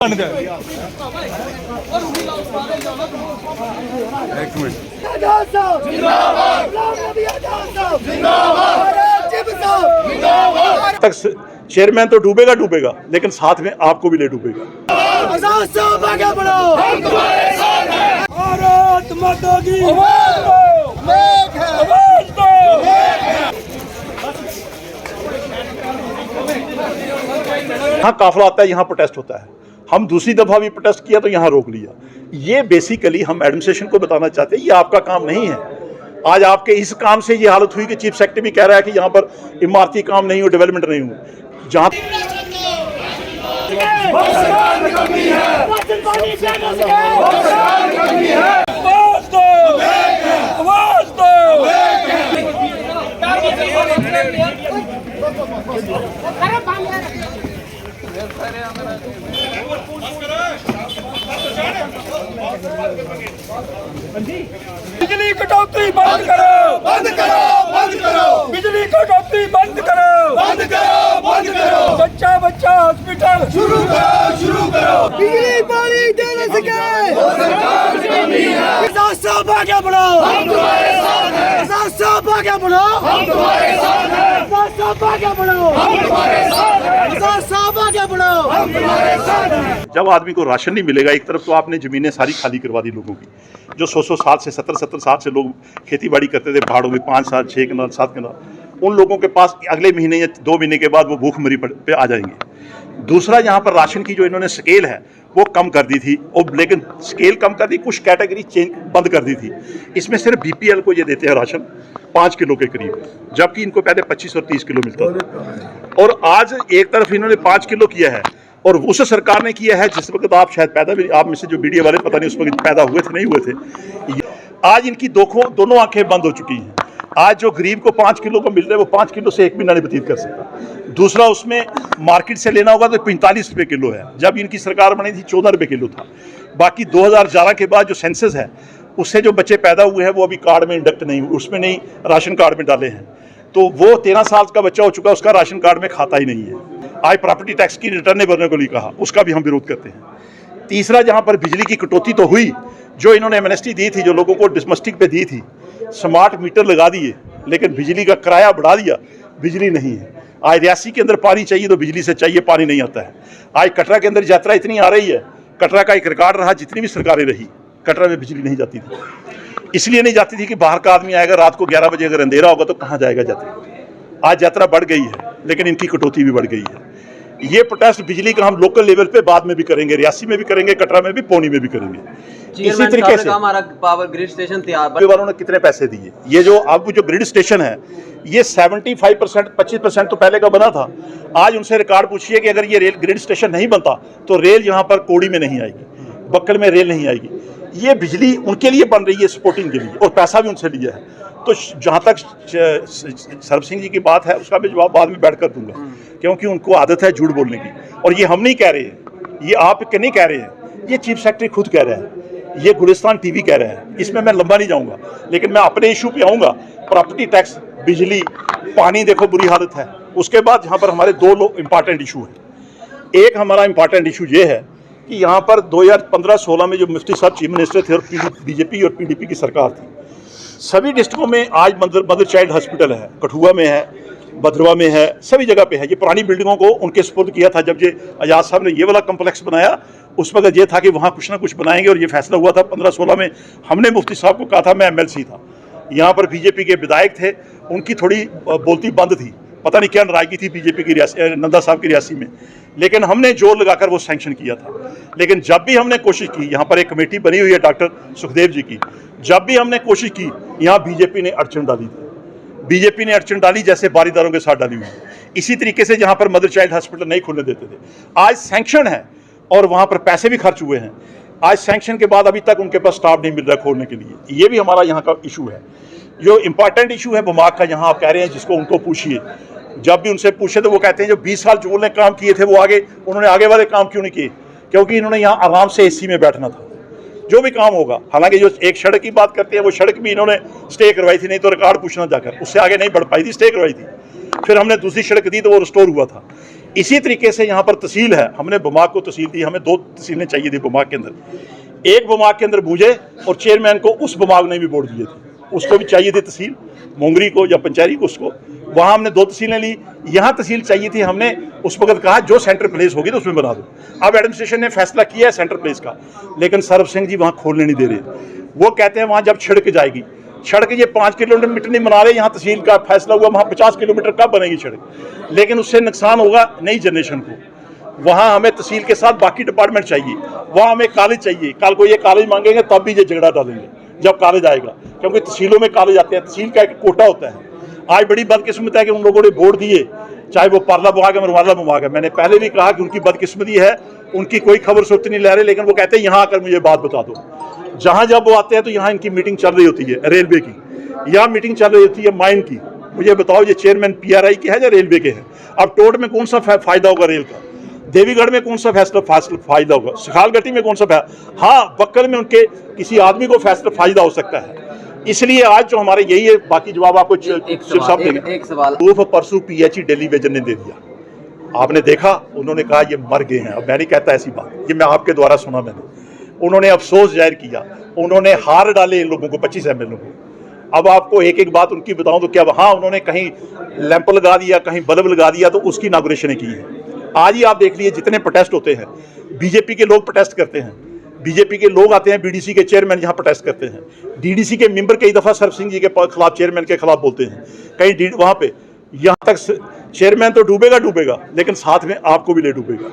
एक मिनट तक चेयरमैन तो डूबेगा डूबेगा, लेकिन साथ में आपको भी ले डूबेगा। भारत माता की यहाँ काफिला आता है, यहाँ प्रोटेस्ट होता है। हम दूसरी दफा भी प्रोटेस्ट किया तो यहाँ रोक लिया। ये बेसिकली हम एडमिनिस्ट्रेशन को बताना चाहते हैं, ये आपका काम नहीं है। आज आपके इस काम से ये हालत हुई कि चीफ सेक्रेटरी भी कह रहा है कि यहाँ पर इमारती काम नहीं हो, डेवलपमेंट नहीं हो। जहाँ बिजली कटौती बंद करो, बंद करो, बंद करो। बिजली कटौती बंद करो, बंद करो, बंद करो। बच्चा बच्चा हॉस्पिटल शुरू करो, शुरू करो। बिजली पानी दे न सके, किसान साहब आगे बढ़ो, हम तुम्हारे साथ हैं। किसान साहब आगे बढ़ो, हम तुम्हारे साथ हैं। किसान साहब आगे बढ़ो, हम तुम्हारे साथ हैं। किसान साहब आगे बढ़ो, हम तुम्हारे साथ हैं। जब आदमी को राशन नहीं मिलेगा, एक तरफ तो आपने ज़मीनें सारी खाली करवा दी लोगों की, जो 100 साल से 70 साल से लोग खेती बाड़ी करते थे पहाड़ों में, 5 साल 6 कनाल 7 कनाल, उन लोगों के पास अगले महीने या 2 महीने के बाद वो भूखमरी पे आ जाएंगे। दूसरा, यहाँ पर राशन की जो इन्होंने स्केल है वो कम कर दी थी, और लेकिन स्केल कम कर दी, कुछ कैटेगरी चेंज बंद कर दी थी। इसमें सिर्फ BPL को ये देते हैं राशन 5 किलो के करीब, जबकि इनको पहले 25 और 30 किलो मिलता था। और आज एक तरफ इन्होंने 5 किलो किया है, और उस सरकार ने किया है जिस वक्त आप शायद पैदा भी, आप में से जो मीडिया वाले पता नहीं उस वक्त पैदा हुए थे नहीं हुए थे। आज इनकी दोनों आंखें बंद हो चुकी हैं। आज जो गरीब को 5 किलो का मिल रहा है, वो 5 किलो से एक महीना नहीं व्यतीत कर सकता। दूसरा, उसमें मार्केट से लेना होगा तो 45 रुपये किलो है, जब इनकी सरकार बनी थी 14 रुपये किलो था। बाकी 2011 के बाद जो सेंसस है उससे जो बच्चे पैदा हुए हैं वो अभी कार्ड में इंडक्ट नहीं, उसमें नहीं, राशन कार्ड में डाले हैं। तो वो 13 साल का बच्चा हो चुका, उसका राशन कार्ड में खाता ही नहीं है। आज प्रॉपर्टी टैक्स की रिटर्न नहीं भरने को लिए कहा, उसका भी हम विरोध करते हैं। तीसरा, जहाँ पर बिजली की कटौती तो हुई, जो इन्होंने एमनेस्टी दी थी, जो लोगों को डिस्मस्टिक पे दी थी, स्मार्ट मीटर लगा दिए, लेकिन बिजली का किराया बढ़ा दिया, बिजली नहीं है। आज रियासी के अंदर पानी चाहिए तो बिजली से चाहिए, पानी नहीं आता है। आज कटरा के अंदर यात्रा इतनी आ रही है, कटरा का एक रिकॉर्ड रहा, जितनी भी सरकारें रही, कटरा में बिजली नहीं जाती थी। इसलिए नहीं जाती थी कि बाहर का आदमी आएगा रात को 11 बजे, अगर अंधेरा होगा तो कहाँ जाएगा यात्रा। आज यात्रा बढ़ गई है, लेकिन इनकी कटौती भी बढ़ गई है। ये प्रोटेस्ट बिजली का हम लोकल लेवल पे बाद में भी करेंगे, रियासी में भी करेंगे, कटरा में भी, पौनी में भी करेंगे। इसी तरीके से हमारा पावर ग्रिड स्टेशन तैयार वालों ने कितने पैसे दिए। ये जो अब जो ग्रिड स्टेशन है, ये 75%, 25% तो पहले का बना था। आज उनसे रिकॉर्ड पूछिए कि अगर ये रेल ग्रिड स्टेशन नहीं बनता तो रेल यहाँ पर कोड़ी में नहीं आएगी, बक्कल में रेल नहीं आएगी। ये बिजली उनके लिए बन रही है, सपोर्टिंग के लिए, और पैसा भी उनसे लिया है। तो जहाँ तक सरब सिंह जी की बात है, उसका भी जवाब बाद में बैठ कर दूंगा, क्योंकि उनको आदत है झूठ बोलने की। और ये हम नहीं कह रहे हैं, ये आप नहीं कह रहे हैं, ये चीफ सेक्रेटरी खुद कह रहे हैं, ये गुलिस्तान TV कह रहे हैं। इसमें मैं लंबा नहीं जाऊंगा, लेकिन मैं अपने इशू पे आऊँगा। प्रॉपर्टी टैक्स, बिजली, पानी, देखो बुरी हालत है। उसके बाद यहाँ पर हमारे 2 इंपॉर्टेंट इशू हैं। एक हमारा इंपॉर्टेंट इशू ये है कि यहाँ पर 2015-16 में जो मुफ्ती साहब चीफ मिनिस्टर थे और BJP और PDP की सरकार थी, सभी डिस्ट्रिक्टों में आज मदर चाइल्ड हॉस्पिटल है, कठुआ में है, भद्रवा में है, सभी जगह पे है। ये पुरानी बिल्डिंगों को उनके सुपुर्द किया था। जब ये आजाद साहब ने ये वाला कम्प्लेक्स बनाया, उस वक्त ये था कि वहाँ कुछ ना कुछ बनाएंगे, और ये फैसला हुआ था 15-16 में। हमने मुफ्ती साहब को कहा था, मैं MLC था, यहाँ पर BJP के विधायक थे, उनकी थोड़ी बोलती बंद थी, पता नहीं क्या नाराजगी थी BJP की नंदा साहब की रियासी में, लेकिन हमने जोर लगाकर वो सैंक्शन किया था। लेकिन जब भी हमने कोशिश की, यहाँ पर एक कमेटी बनी हुई है डॉक्टर सुखदेव जी की, जब भी हमने कोशिश की, यहाँ BJP ने अड़चन डाली थी। BJP ने अड़चन डाली जैसे बारीदारों के साथ डाली हुई। इसी तरीके से जहाँ पर मदर चाइल्ड हॉस्पिटल नहीं खुलने देते थे, आज सैंक्शन है और वहाँ पर पैसे भी खर्च हुए हैं। आज सैंक्शन के बाद अभी तक उनके पास स्टाफ नहीं मिल रहा खोलने के लिए। ये भी हमारा यहाँ का इशू है। जो इंपॉर्टेंट इशू है बुमाक का, यहाँ आप कह रहे हैं, जिसको उनको पूछिए, जब भी उनसे पूछे तो वो कहते हैं जो 20 साल जो ने काम किए थे वो उन्होंने आगे वाले काम क्यों नहीं किए, क्योंकि इन्होंने यहाँ आराम से AC में बैठना था, जो भी काम होगा। हालांकि जो एक सड़क की बात करते हैं, वो सड़क भी इन्होंने स्टे करवाई थी, नहीं तो रिकॉर्ड पूछना जाकर, उससे आगे नहीं बढ़ पाई थी, स्टे करवाई थी। फिर हमने दूसरी सड़क दी तो वो रिस्टोर हुआ था। इसी तरीके से यहाँ पर तहसील है, हमने बमाक को तहसील दी, हमें 2 तहसीलें चाहिए थी बमाक के अंदर। एक बमाक के अंदर बूझे और चेयरमैन को उस बमाक ने भी वोट दिए थे, उसको भी चाहिए थी तहसील, मोंगरी को या पंचारी को, उसको वहाँ हमने 2 तहसीलें ली। यहाँ तहसील चाहिए थी, हमने उस वक्त कहा जो सेंटर प्लेस होगी तो उसमें बना दो। अब एडमिनिस्ट्रेशन ने फैसला किया है सेंटर प्लेस का, लेकिन सरब सिंह जी वहाँ खोलने नहीं दे रहे। वो कहते हैं वहाँ जब सड़क जाएगी, सड़क ये 5 किलोमीटर नहीं बना रहे, यहाँ तहसील का फैसला हुआ वहाँ 50 किलोमीटर कब बनेगी सड़क, लेकिन उससे नुकसान होगा नई जनरेशन को। वहाँ हमें तहसील के साथ बाकी डिपार्टमेंट चाहिए, वहाँ हमें कॉलेज चाहिए। कल को ये कॉलेज मांगेंगे तब भी ये झगड़ा डालेंगे जब कॉलेज आएगा, क्योंकि तहसीलों में कॉलेज आते हैं, तहसील का एक कोटा होता है। आज बड़ी बदकिस्मत है कि उन लोगों ने वोट दिए, चाहे वो पार्ला विभाग है मरवाला विभाग है। मैंने पहले भी कहा कि उनकी बदकिस्मती है, उनकी कोई खबर सुर्त नहीं ले रहे, लेकिन वो कहते हैं यहाँ आकर मुझे बात बता दो। जहाँ जब वो आते हैं तो यहाँ इनकी मीटिंग चल रही होती है रेलवे की, यहाँ मीटिंग चल रही होती है माइन की। मुझे बताओ ये चेयरमैन PRI के है या रेलवे के हैं? अब टोट में कौन सा फायदा होगा रेल का, देवीगढ़ में कौन सा फायदा होगा, सखालगट्टी में कौन सा फायदा, हाँ बक्कल में उनके किसी आदमी को फायदा हो सकता है। इसलिए आज जो हमारे यही है, बाकी जवाब आपको एक सवाल परसों PHE दिल्ली विजन ने दे दिया, आपने देखा, उन्होंने कहा ये मर गए हैं। अब मैं नहीं कहता ऐसी बात, ये मैं आपके द्वारा सुना मैंने। उन्होंने अफसोस जाहिर किया, उन्होंने हार डाले इन लोगों को, 25 MLA को। अब आपको एक एक बात उनकी बताऊं तो क्या, हाँ उन्होंने कहीं लैंप लगा दिया, कहीं बल्ब लगा दिया, तो उसकी इनॉग्रेशन की है। आज ही आप देख लीजिए जितने प्रोटेस्ट होते हैं, बीजेपी के लोग प्रोटेस्ट करते हैं, बीजेपी के लोग आते हैं, BDC के चेयरमैन यहाँ प्रोटेस्ट करते हैं, DDC के मेंबर कई दफ़ा सरब सिंह जी के खिलाफ, चेयरमैन के खिलाफ बोलते हैं, कहीं वहाँ पे। यहाँ तक चेयरमैन तो डूबेगा, लेकिन साथ में आपको भी ले डूबेगा।